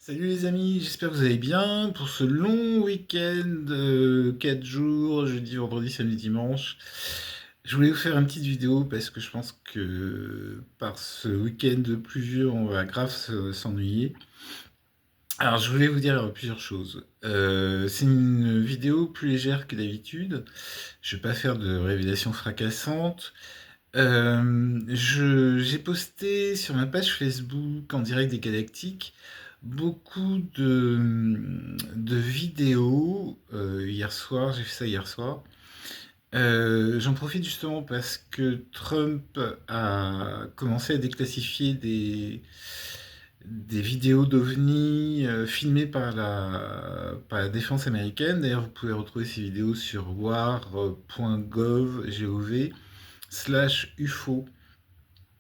Salut les amis, j'espère que vous allez bien pour ce long week-end, 4 jours, jeudi, vendredi, samedi, dimanche. Je voulais vous faire une petite vidéo parce que je pense que par ce week-end pluvieux, on va grave s'ennuyer. Alors je voulais vous dire plusieurs choses. C'est une vidéo plus légère que d'habitude. Je vais pas faire de révélations fracassantes. J'ai posté sur ma page Facebook en direct des Galactiques beaucoup de vidéos hier soir, j'ai fait ça hier soir. J'en profite justement parce que Trump a commencé à déclassifier des vidéos d'OVNI filmées par la défense américaine. D'ailleurs, vous pouvez retrouver ces vidéos sur war.gov/UFO.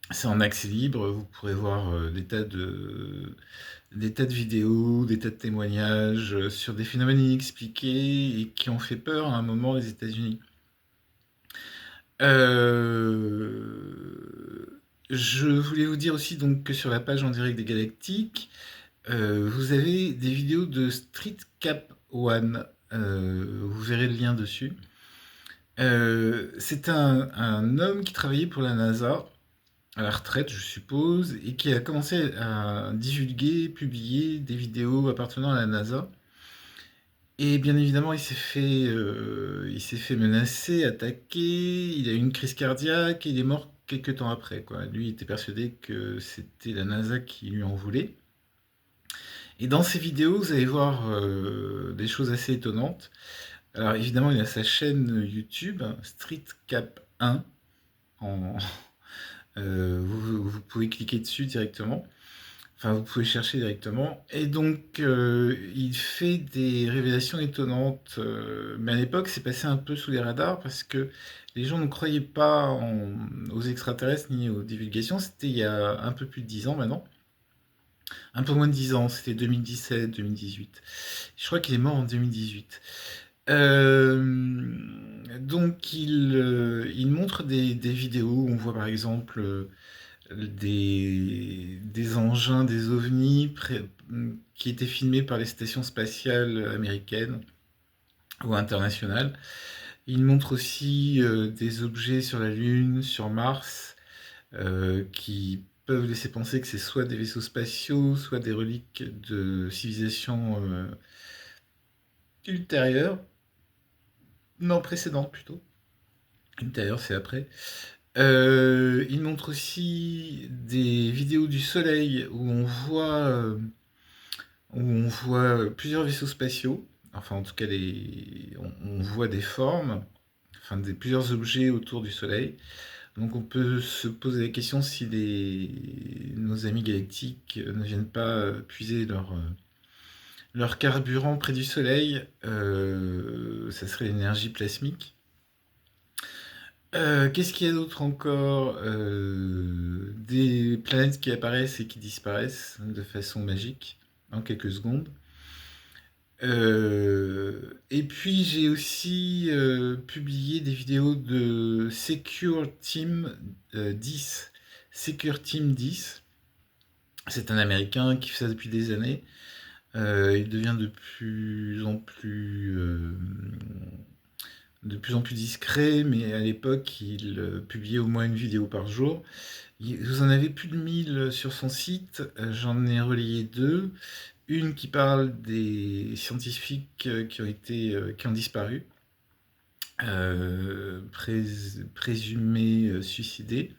C'est en accès libre, vous pourrez voir des tas de vidéos, des tas de témoignages sur des phénomènes inexpliqués et qui ont fait peur à un moment aux États-Unis. Je voulais vous dire aussi donc que sur la page en direct des Galactiques, vous avez des vidéos de Street Cap One. Vous verrez le lien dessus. C'est un homme qui travaillait pour la NASA à la retraite, je suppose, et qui a commencé à divulguer, publier des vidéos appartenant à la NASA. Et bien évidemment, il s'est fait menacer, attaquer, il a eu une crise cardiaque, et il est mort quelques temps après, quoi. Lui, il était persuadé que c'était la NASA qui lui en voulait. Et dans ces vidéos, vous allez voir des choses assez étonnantes. Alors évidemment, il a sa chaîne YouTube, Street Cap 1, en, vous pouvez cliquer dessus directement. Enfin, vous pouvez chercher directement. Et donc, il fait des révélations étonnantes. Mais à l'époque, c'est passé un peu sous les radars parce que les gens ne croyaient pas aux extraterrestres ni aux divulgations. C'était il y a un peu plus de 10 ans maintenant. Un peu moins de 10 ans, c'était 2017, 2018. Je crois qu'il est mort en 2018. Donc, il montre des vidéos où on voit par exemple des engins, des ovnis qui étaient filmés par les stations spatiales américaines ou internationales. Il montre aussi des objets sur la Lune, sur Mars, qui peuvent laisser penser que c'est soit des vaisseaux spatiaux, soit des reliques de civilisations ultérieures, non précédentes plutôt. Ultérieures, c'est après. Il montre aussi des vidéos du Soleil où on voit plusieurs vaisseaux spatiaux. Enfin, en tout cas, on voit des formes, enfin plusieurs objets autour du Soleil. Donc, on peut se poser la question si nos amis galactiques ne viennent pas puiser leur carburant près du Soleil. Ça serait l'énergie plasmique. Qu'est-ce qu'il y a d'autre encore? Des planètes qui apparaissent et qui disparaissent de façon magique en quelques secondes. Et puis j'ai aussi publié des vidéos de Secure Team 10. Secure Team 10, c'est un Américain qui fait ça depuis des années. Il devient de plus en plus discret, mais à l'époque, il publiait au moins une vidéo par jour. Vous en avez plus de 1000 sur son site, j'en ai relayé deux. Une qui parle des scientifiques qui ont disparu, présumés suicidés.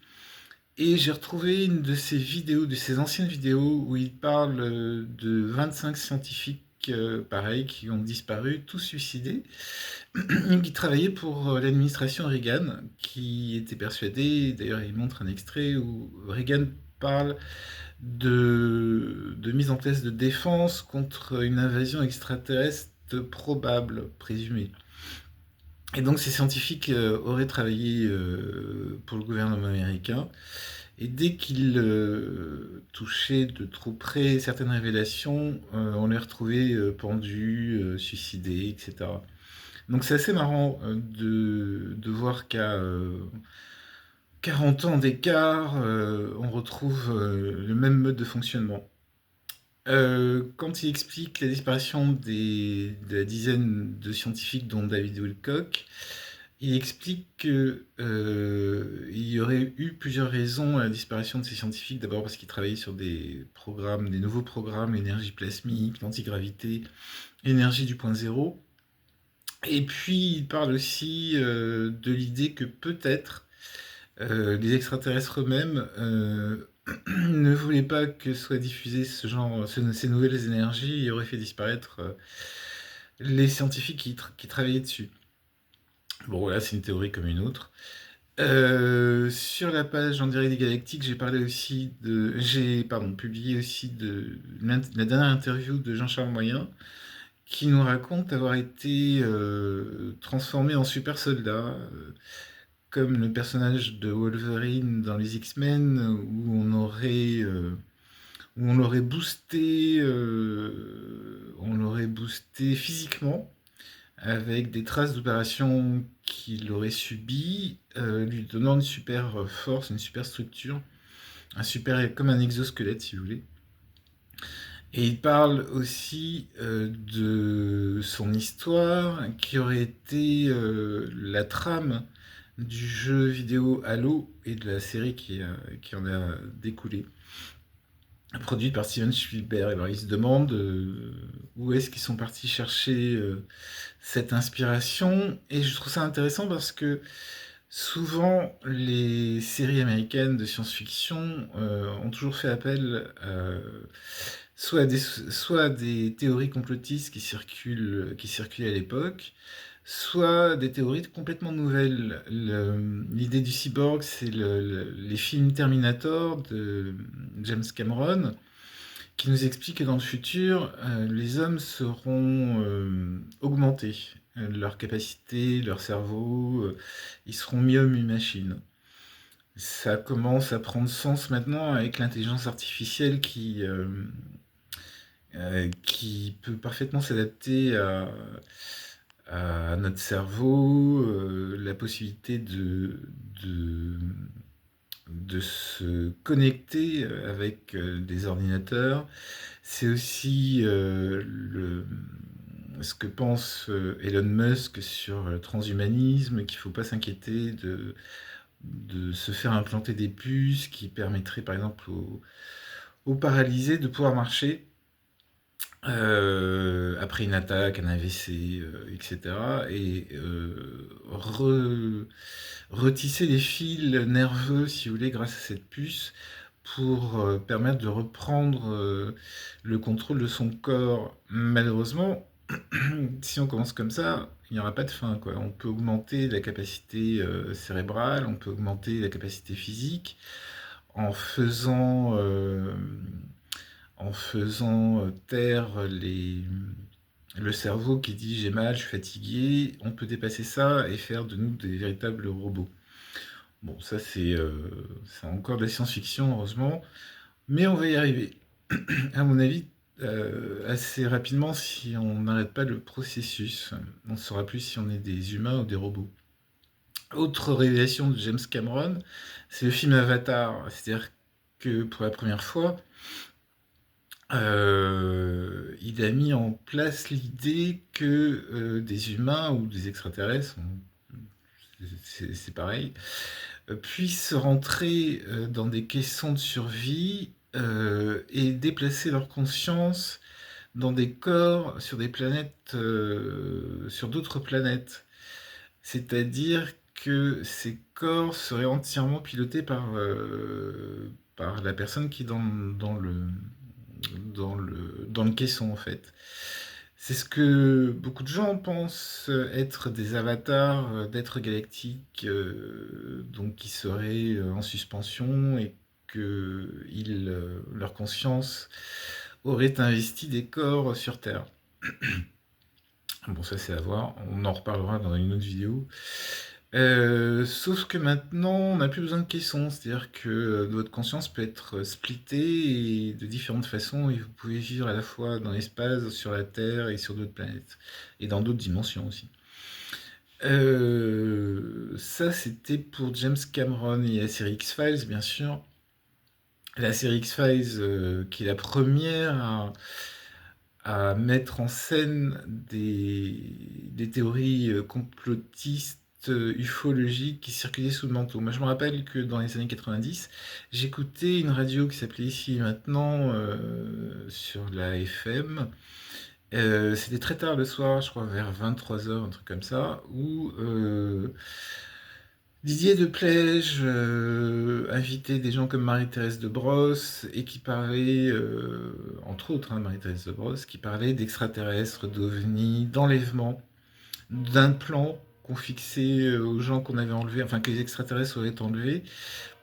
Et j'ai retrouvé une de ses vidéos, de ses anciennes vidéos, où il parle de 25 scientifiques pareils qui ont disparu, tous suicidés, qui travaillaient pour l'administration Reagan, qui était persuadé, d'ailleurs il montre un extrait où Reagan parle de mise en place de défense contre une invasion extraterrestre probable, présumée. Et donc ces scientifiques auraient travaillé pour le gouvernement américain, et dès qu'ils touchaient de trop près certaines révélations, on les retrouvait pendus, suicidés, etc. Donc c'est assez marrant de voir qu'à 40 ans d'écart, on retrouve le même mode de fonctionnement. Quand il explique la disparition de la dizaine de scientifiques, dont David Wilcock, il explique que il y aurait eu plusieurs raisons à la disparition de ces scientifiques. D'abord parce qu'ils travaillaient sur des programmes, des nouveaux programmes, énergie plasmique, l'antigravité, énergie du point zéro. Et puis il parle aussi de l'idée que peut-être les extraterrestres eux-mêmes ne voulaient pas que soit diffusé ces nouvelles énergies et auraient fait disparaître les scientifiques qui travaillaient dessus. Bon, voilà, c'est une théorie comme une autre. Sur la page En direct des galactiques, j'ai publié aussi la dernière interview de Jean-Charles Moyen, qui nous raconte avoir été transformé en super soldat, comme le personnage de Wolverine dans les X-Men, où on l'aurait boosté physiquement avec des traces d'opérations qu'il aurait subies, lui donnant une super force, une super structure, comme un exosquelette si vous voulez. Et il parle aussi de son histoire qui aurait été la trame du jeu vidéo Halo et de la série qui en a découlé, produite par Steven Spielberg. Alors il se demande où est-ce qu'ils sont partis chercher cette inspiration, et je trouve ça intéressant parce que souvent les séries américaines de science-fiction ont toujours fait appel soit à des théories complotistes qui circulaient à l'époque, soit des théories complètement nouvelles. L'idée du cyborg, c'est les films Terminator de James Cameron, qui nous explique que dans le futur, les hommes seront augmentés. Leur capacité, leur cerveau, ils seront mi-hommes, mi-machine. Ça commence à prendre sens maintenant avec l'intelligence artificielle qui peut parfaitement s'adapter à notre cerveau, la possibilité de, de se connecter avec des ordinateurs. C'est aussi ce que pense Elon Musk sur le transhumanisme, qu'il ne faut pas s'inquiéter de se faire implanter des puces qui permettraient par exemple aux paralysés de pouvoir marcher après une attaque, un AVC, etc. Et retisser les fils nerveux, si vous voulez, grâce à cette puce, pour permettre de reprendre le contrôle de son corps. Malheureusement, si on commence comme ça, il n'y aura pas de fin, quoi. On peut augmenter la capacité cérébrale, on peut augmenter la capacité physique en faisant taire le cerveau qui dit j'ai mal, je suis fatigué. On peut dépasser ça et faire de nous des véritables robots. Bon, ça c'est encore de la science-fiction, heureusement, mais on va y arriver. À mon avis, assez rapidement, si on n'arrête pas le processus. On ne saura plus si on est des humains ou des robots. Autre révélation de James Cameron, c'est le film Avatar. C'est-à-dire que pour la première fois, il a mis en place l'idée que des humains ou des extraterrestres, c'est pareil, puissent rentrer dans des caissons de survie et déplacer leur conscience dans des corps sur des planètes, sur d'autres planètes. C'est-à-dire que ces corps seraient entièrement pilotés par la personne qui est dans le caisson, en fait. C'est ce que beaucoup de gens pensent être des avatars d'êtres galactiques, donc qui seraient en suspension et que leur conscience aurait investi des corps sur Terre. Bon, ça c'est à voir, on en reparlera dans une autre vidéo. Sauf que maintenant, on n'a plus besoin de caisson, c'est-à-dire que votre conscience peut être splittée et de différentes façons, et vous pouvez vivre à la fois dans l'espace, sur la Terre et sur d'autres planètes, et dans d'autres dimensions aussi. Ça, c'était pour James Cameron et la série X-Files, bien sûr. la série X-Files, qui est la première à mettre en scène des théories complotistes, ufologiques qui circulaient sous le manteau. Moi, je me rappelle que dans les années 90, j'écoutais une radio qui s'appelait Ici et Maintenant sur la FM. C'était très tard le soir, je crois vers 23 heures, un truc comme ça, où Didier Deplège invitait des gens comme Marie-Thérèse de Brosse et qui parlait, entre autres, hein, Marie-Thérèse de Brosse, qui parlait d'extraterrestres, d'ovnis, d'enlèvements, d'implants qu'on fixait aux gens qu'on avait enlevés, enfin que les extraterrestres auraient enlevés,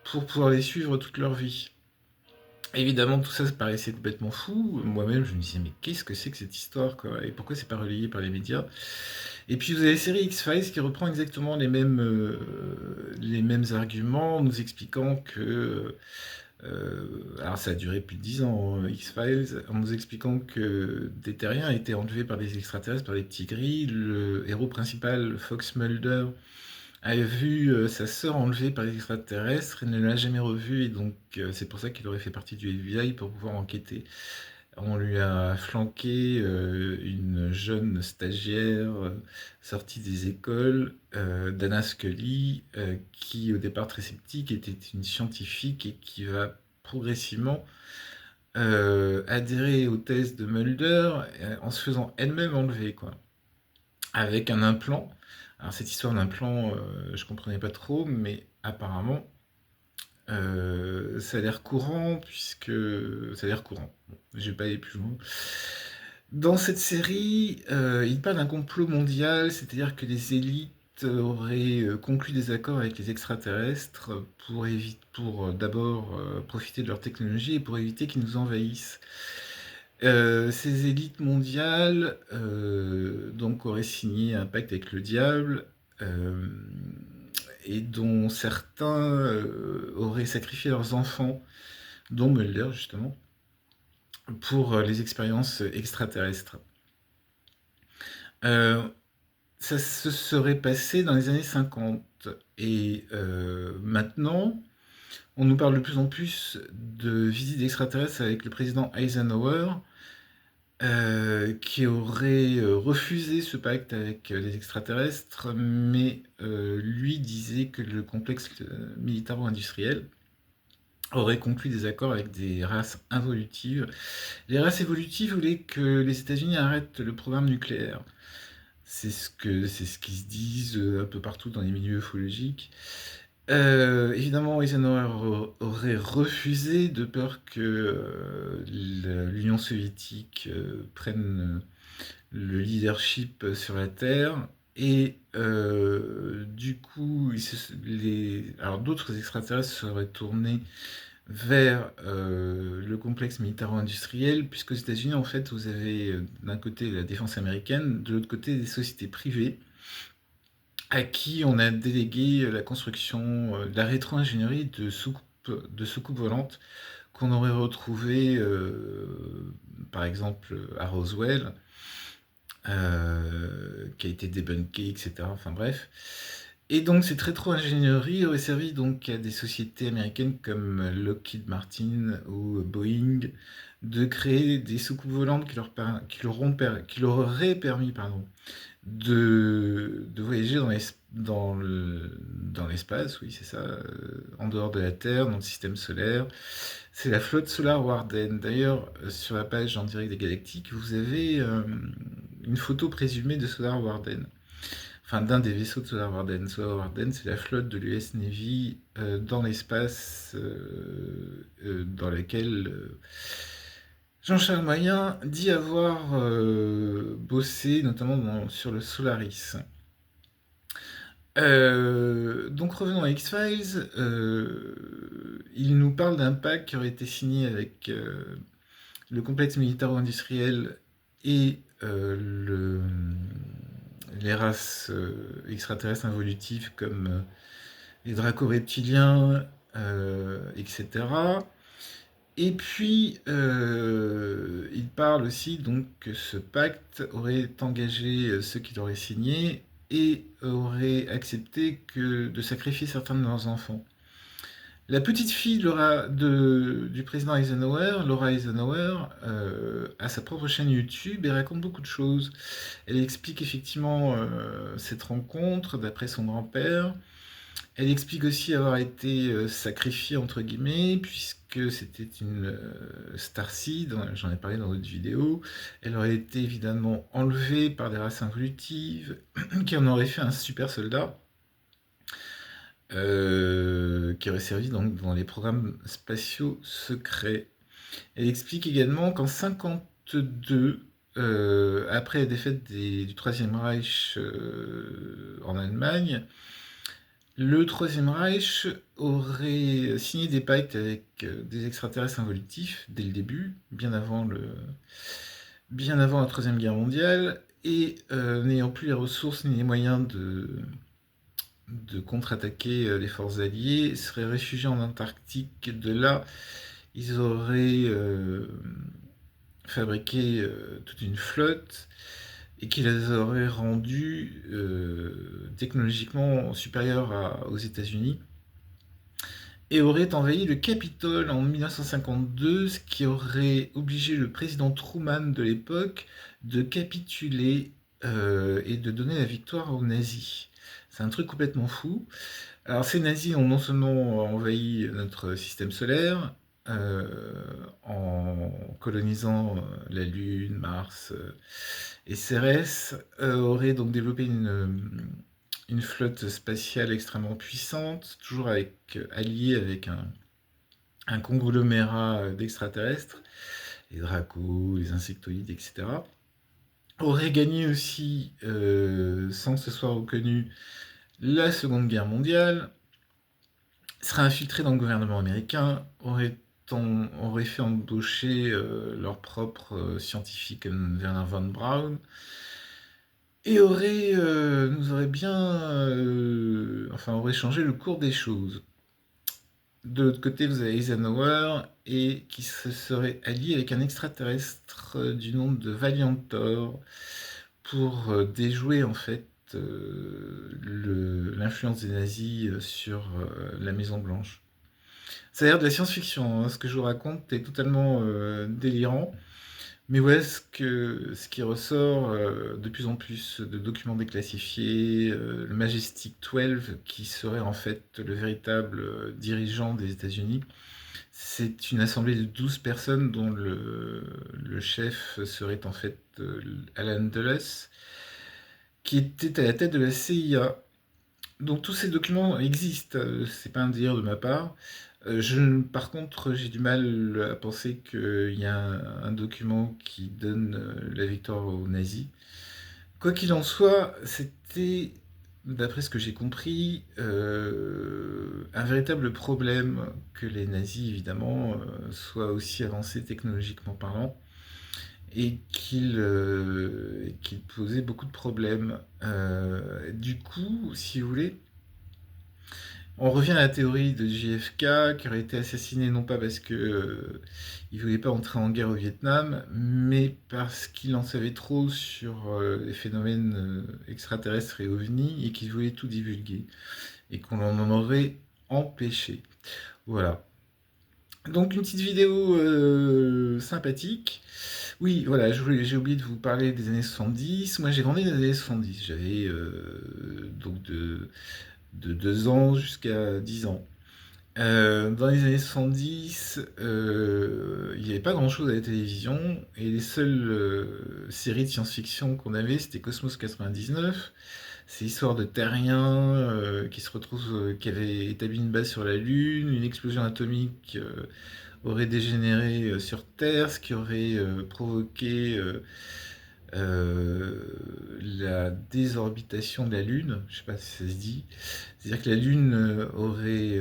pour pouvoir les suivre toute leur vie. Évidemment, tout ça paraissait complètement fou. Moi-même, je me disais, mais qu'est-ce que c'est que cette histoire, quoi? Et pourquoi c'est pas relayé par les médias? Et puis vous avez la série X-Files qui reprend exactement les mêmes arguments, nous expliquant que... alors ça a duré plus de 10 ans, hein, X-Files, en nous expliquant que des terriens étaient enlevés par des extraterrestres, par des petits gris. Le héros principal, Fox Mulder, avait vu sa sœur enlevée par les extraterrestres et ne l'a jamais revue, et donc c'est pour ça qu'il aurait fait partie du FBI pour pouvoir enquêter. On lui a flanqué une jeune stagiaire sortie des écoles, Dana Scully, qui au départ très sceptique était une scientifique et qui va progressivement adhérer aux thèses de Mulder en se faisant elle-même enlever, quoi, avec un implant. Alors cette histoire d'implant, je comprenais pas trop, mais apparemment ça a l'air courant, puisque ça a l'air courant. Bon, je vais pas aller plus loin. Dans cette série, il parle d'un complot mondial, c'est-à-dire que les élites auraient conclu des accords avec les extraterrestres pour d'abord profiter de leur technologie et pour éviter qu'ils nous envahissent. Ces élites mondiales donc auraient signé un pacte avec le diable, euh, et dont certains auraient sacrifié leurs enfants, dont Mulder justement, pour les expériences extraterrestres. Euh, Ça se serait passé dans les années 50. Et maintenant, on nous parle de plus en plus de visites extraterrestres avec le président Eisenhower, qui aurait refusé ce pacte avec les extraterrestres, mais lui disait que le complexe militaro-industriel aurait conclu des accords avec des races involutives. Les races évolutives voulaient que les États-Unis arrêtent le programme nucléaire. C'est ce qu'ils se disent un peu partout dans les milieux ufologiques. Évidemment, Eisenhower aurait refusé de peur que l'Union soviétique prenne le leadership sur la Terre. Et du coup, alors d'autres extraterrestres seraient tournés vers le complexe militaro-industriel, puisqu'aux États-Unis, en fait, vous avez d'un côté la défense américaine, de l'autre côté des sociétés privées à qui on a délégué la construction, la rétro-ingénierie de soucoupes volantes qu'on aurait retrouvées, par exemple, à Roswell, qui a été débunké, etc. Enfin bref. Et donc cette rétro-ingénierie aurait servi donc à des sociétés américaines comme Lockheed Martin ou Boeing de créer des soucoupes volantes qui leur auraient permis, pardon, de voyager dans l'espace, oui, c'est ça, en dehors de la Terre, dans le système solaire. C'est la flotte Solar Warden. D'ailleurs, sur la page en direct des Galactiques, vous avez une photo présumée de Solar Warden. Enfin, d'un des vaisseaux de Solar Warden. Solar Warden, c'est la flotte de l'US Navy dans l'espace, dans laquelle Jean-Charles Moyen dit avoir bossé notamment sur le Solaris. Donc revenons à X-Files, il nous parle d'un pacte qui aurait été signé avec le complexe militaro-industriel et les races extraterrestres involutives comme les draco-reptiliens, etc. Et puis, il parle aussi donc que ce pacte aurait engagé ceux qui l'auraient signé et aurait accepté de sacrifier certains de leurs enfants. La petite fille du président Eisenhower, Laura Eisenhower, a sa propre chaîne YouTube et raconte beaucoup de choses. Elle explique effectivement cette rencontre d'après son grand-père. Elle explique aussi avoir été sacrifiée entre guillemets, puisque c'était une starseed, j'en ai parlé dans d'autres vidéos. Elle aurait été évidemment enlevée par des races involutives qui en auraient fait un super soldat. Qui aurait servi donc dans les programmes spatiaux secrets. Elle explique également qu'en 52, après la défaite du Troisième Reich en Allemagne, le Troisième Reich aurait signé des pactes avec des extraterrestres involutifs dès le début, bien avant la Troisième Guerre mondiale, et n'ayant plus les ressources ni les moyens de contre-attaquer les forces alliées, seraient réfugiés en Antarctique. De là, ils auraient fabriqué toute une flotte et qui les aurait rendus technologiquement supérieurs aux États-Unis et auraient envahi le Capitole en 1952, ce qui aurait obligé le président Truman de l'époque de capituler et de donner la victoire aux nazis. C'est un truc complètement fou. Alors ces nazis ont non seulement envahi notre système solaire en colonisant la Lune, Mars et Cérès, auraient donc développé une flotte spatiale extrêmement puissante, toujours alliée avec un conglomérat d'extraterrestres, les dracos, les insectoïdes, etc. Aurait gagné aussi, sans que ce soit reconnu, la Seconde Guerre mondiale, serait infiltré dans le gouvernement américain, aurait fait embaucher leur propre scientifique comme Werner von Braun, et aurait changé le cours des choses. De l'autre côté, vous avez Eisenhower, et qui se serait allié avec un extraterrestre du nom de Valiantor pour déjouer en fait l'influence des nazis sur la Maison Blanche. Ça a l'air de la science-fiction, hein. Ce que je vous raconte est totalement délirant. Mais ouais, ce qui ressort de plus en plus de documents déclassifiés, le Majestic 12, qui serait en fait le véritable dirigeant des États-Unis, c'est une assemblée de 12 personnes dont le chef serait en fait Alan Dulles, qui était à la tête de la CIA. Donc tous ces documents existent, c'est pas un délire de ma part. Par contre, j'ai du mal à penser qu'il y a un document qui donne la victoire aux nazis. Quoi qu'il en soit, c'était, d'après ce que j'ai compris, un véritable problème que les nazis, évidemment, soient aussi avancés technologiquement parlant et qu'ils posaient beaucoup de problèmes. Du coup, si vous voulez, on revient à la théorie de JFK, qui aurait été assassiné non pas parce que il voulait pas entrer en guerre au Vietnam, mais parce qu'il en savait trop sur les phénomènes extraterrestres et ovnis et qu'il voulait tout divulguer et qu'on en aurait empêché. Voilà. Donc une petite vidéo sympathique. Oui, voilà, j'ai oublié de vous parler des années 70. Moi j'ai grandi dans les années 70. J'avais donc de 2 ans jusqu'à 10 ans. Dans les années 70, il n'y avait pas grand-chose à la télévision et les seules séries de science-fiction qu'on avait, c'était Cosmos 99. C'est l'histoire de terriens qui avaient établi une base sur la Lune, une explosion atomique aurait dégénéré sur Terre, ce qui aurait provoqué la désorbitation de la Lune, je ne sais pas si ça se dit, c'est-à-dire que la Lune aurait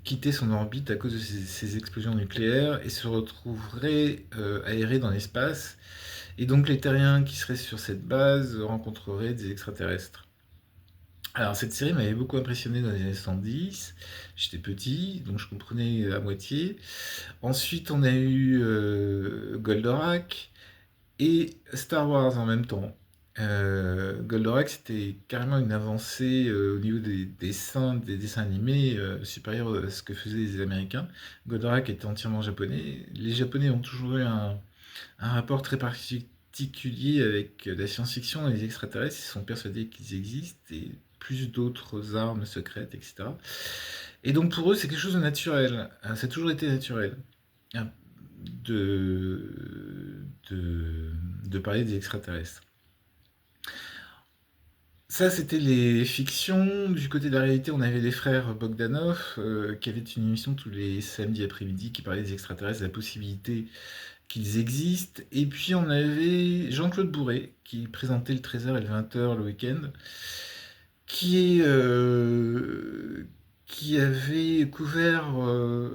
quitté son orbite à cause de ces explosions nucléaires et se retrouverait aérée dans l'espace. Et donc les terriens qui seraient sur cette base rencontreraient des extraterrestres. Alors cette série m'avait beaucoup impressionné dans les années 70. J'étais petit, donc je comprenais à moitié. Ensuite, on a eu Goldorak et Star Wars en même temps. Goldorak, c'était carrément une avancée au niveau des dessins animés supérieur à ce que faisaient les Américains. Goldorak était entièrement japonais. Les Japonais ont toujours eu un rapport très particulier avec la science-fiction et les extraterrestres. Ils sont persuadés qu'ils existent et plus d'autres armes secrètes, etc. Et donc pour eux, c'est quelque chose de naturel. Ça a toujours été naturel hein, de parler des extraterrestres. Ça, c'était les fictions. Du côté de la réalité, on avait les frères Bogdanov, qui avaient une émission tous les samedis après-midi qui parlait des extraterrestres, de la possibilité qu'ils existent. Et puis, on avait Jean-Claude Bourré, qui présentait le 13h et le 20h le week-end, qui, est, qui avait couvert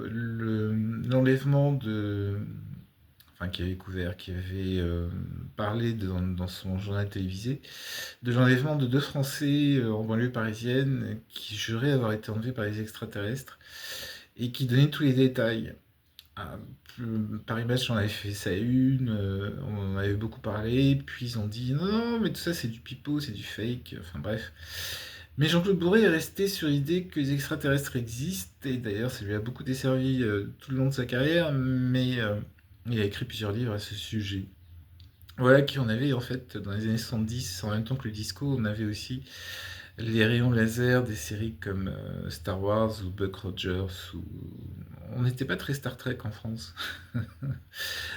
l'enlèvement de, enfin qui avait couvert, qui avait parlé dans son journal télévisé de l'enlèvement de deux Français en banlieue parisienne qui juraient avoir été enlevés par les extraterrestres et qui donnaient tous les détails. Ah, Paris Match, on avait fait ça une, on en avait beaucoup parlé, puis ils ont dit non, non, mais tout ça c'est du pipeau, c'est du fake, enfin bref. Mais Jean-Claude Bourré est resté sur l'idée que les extraterrestres existent, et d'ailleurs ça lui a beaucoup desservi tout le long de sa carrière, mais il a écrit plusieurs livres à ce sujet. Voilà qui on avait en fait dans les années 70, en même temps que le disco, on avait aussi les rayons laser des séries comme Star Wars ou Buck Rogers. Ou... On n'était pas très Star Trek en France.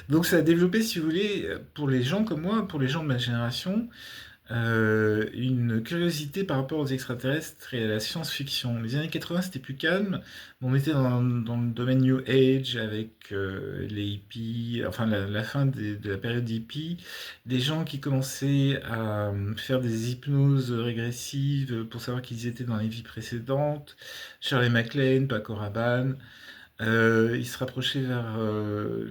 Donc ça a développé, si vous voulez, pour les gens comme moi, pour les gens de ma génération, une curiosité par rapport aux extraterrestres et à la science-fiction. Les années 80, c'était plus calme. On était dans le domaine New Age avec les hippies, enfin la fin de la période hippie, des gens qui commençaient à faire des hypnoses régressives pour savoir qui ils étaient dans les vies précédentes. Shirley MacLaine, Paco Rabanne. Ils se rapprochaient vers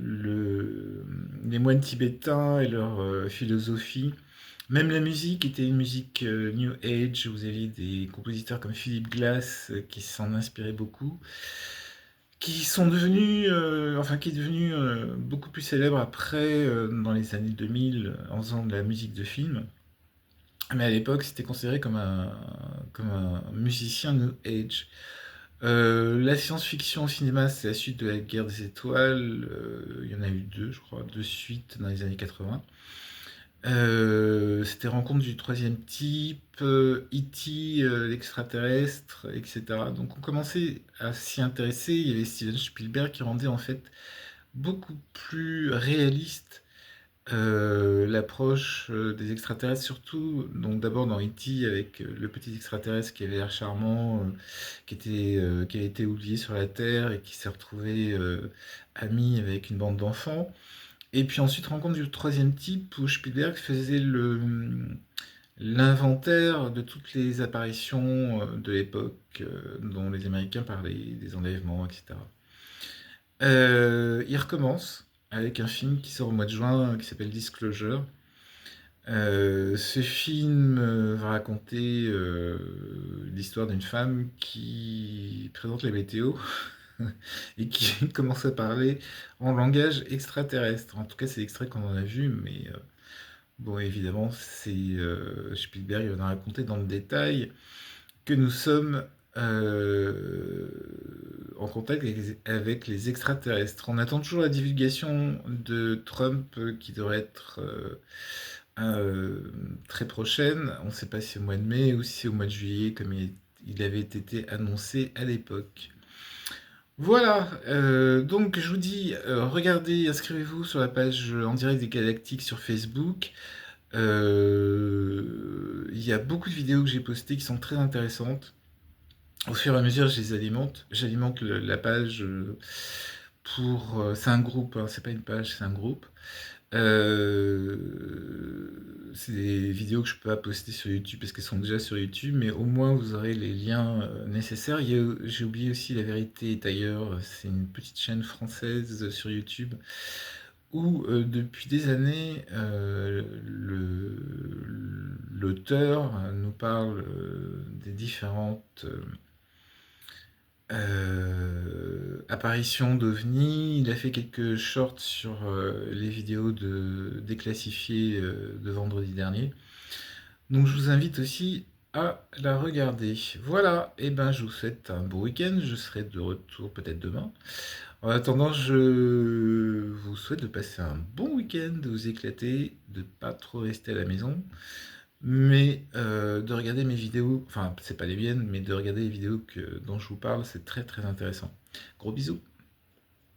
les moines tibétains et leur philosophie. Même la musique était une musique New Age. Vous aviez des compositeurs comme Philip Glass qui s'en inspiraient beaucoup, qui sont devenus, enfin qui est devenu beaucoup plus célèbre après, dans les années 2000, en faisant de la musique de film. Mais à l'époque, c'était considéré comme un musicien New Age. La science-fiction au cinéma, c'est la suite de la Guerre des Étoiles. Il y en a eu deux, je crois, deux suites dans les années 80. C'était Rencontre du troisième type, E.T., l'extraterrestre, etc. Donc on commençait à s'y intéresser. Il y avait Steven Spielberg qui rendait en fait beaucoup plus réaliste l'approche des extraterrestres, surtout donc d'abord dans E.T. avec le petit extraterrestre qui avait l'air charmant, qui a été oublié sur la Terre et qui s'est retrouvé ami avec une bande d'enfants. Et puis ensuite, rencontre du troisième type où Spielberg faisait l'inventaire de toutes les apparitions de l'époque dont les Américains parlaient, des enlèvements, etc. Il recommence avec un film qui sort au mois de juin qui s'appelle Disclosure. Ce film va raconter l'histoire d'une femme qui présente la météo et qui commence à parler en langage extraterrestre. En tout cas, c'est l'extrait qu'on en a vu, mais bon, évidemment, c'est Spielberg il va en raconter dans le détail que nous sommes en contact avec les extraterrestres. On attend toujours la divulgation de Trump qui devrait être très prochaine. On ne sait pas si au mois de mai ou si au mois de juillet, comme il avait été annoncé à l'époque. Voilà, donc je vous dis, regardez, inscrivez-vous sur la page en direct des Galactiques sur Facebook. Il y a beaucoup de vidéos que j'ai postées qui sont très intéressantes. Au fur et à mesure, je les alimente. J'alimente la page pour... c'est un groupe, hein, c'est pas une page, c'est un groupe. C'est des vidéos que je peux pas poster sur YouTube parce qu'elles sont déjà sur YouTube, mais au moins vous aurez les liens nécessaires. J'ai oublié aussi La Vérité est ailleurs, c'est une petite chaîne française sur YouTube où depuis des années l'auteur nous parle des différentes Apparition d'OVNI, il a fait quelques shorts sur les vidéos déclassifiées de vendredi dernier. Donc je vous invite aussi à la regarder. Voilà, et ben je vous souhaite un bon week-end, je serai de retour peut-être demain. En attendant, je vous souhaite de passer un bon week-end, de vous éclater, de pas trop rester à la maison, mais de regarder mes vidéos, enfin c'est pas les miennes, mais de regarder les vidéos dont je vous parle, c'est très très intéressant. Gros bisous.